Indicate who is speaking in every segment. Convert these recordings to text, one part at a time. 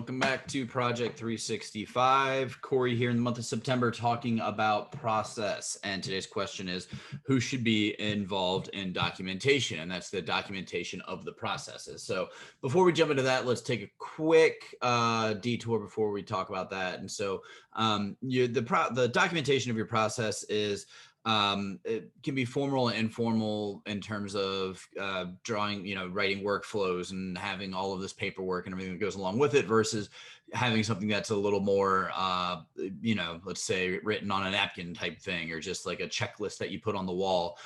Speaker 1: Welcome back to Project 365. Corey here in the month of September talking about process. And today's question is, who should be involved in documentation? And that's the documentation of the processes. So before we jump into that, let's take a quick detour before we talk about that. And so the documentation of your process is it can be formal and informal in terms of drawing, writing workflows and having all of this paperwork and everything that goes along with it versus having something that's a little more, let's say written on a napkin type thing, or just like a checklist that you put on the wall.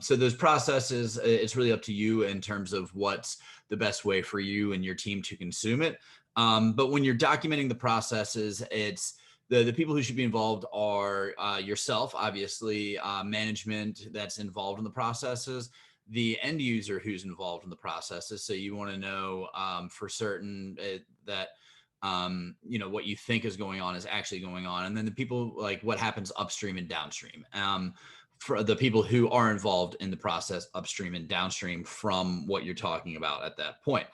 Speaker 1: So those processes, it's really up to you in terms of what's the best way for you and your team to consume it. But when you're documenting the processes, it's the people who should be involved are yourself, obviously, management that's involved in the processes, the end user who's involved in the processes. So you want to know for certain that what you think is going on is actually going on, and then the people, like what happens upstream and downstream. For the people who are involved in the process upstream and downstream from what you're talking about at that point.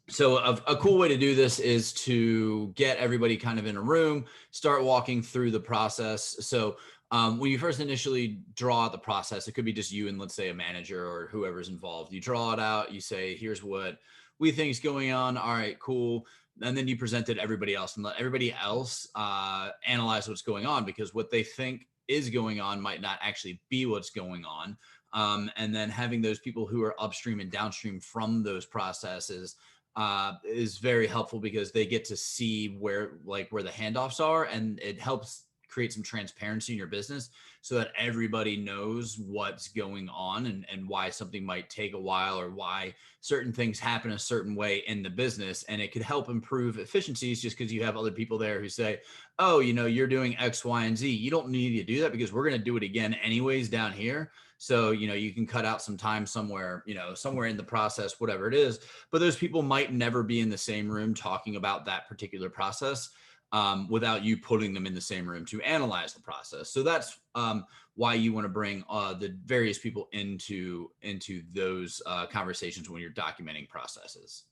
Speaker 1: So a cool way to do this is to get everybody kind of in a room, start walking through the process. So when you first initially draw out the process, it could be just you and, let's say, a manager or whoever's involved. You draw it out, you say, here's what we think is going on. All right, cool. And then you present it to everybody else and let everybody else analyze what's going on, because what they think is going on might not actually be what's going on. And then having those people who are upstream and downstream from those processes is very helpful, because they get to see where the handoffs are, and it helps create some transparency in your business so that everybody knows what's going on and why something might take a while, or why certain things happen a certain way in the business. And it could help improve efficiencies just because you have other people there who say, oh, you're doing X, Y, and Z. You don't need to do that because we're going to do it again anyways down here. So, you can cut out some time somewhere, somewhere in the process, whatever it is. But those people might never be in the same room talking about that particular process without you putting them in the same room to analyze the process. So that's why you want to bring the various people into those conversations when you're documenting processes.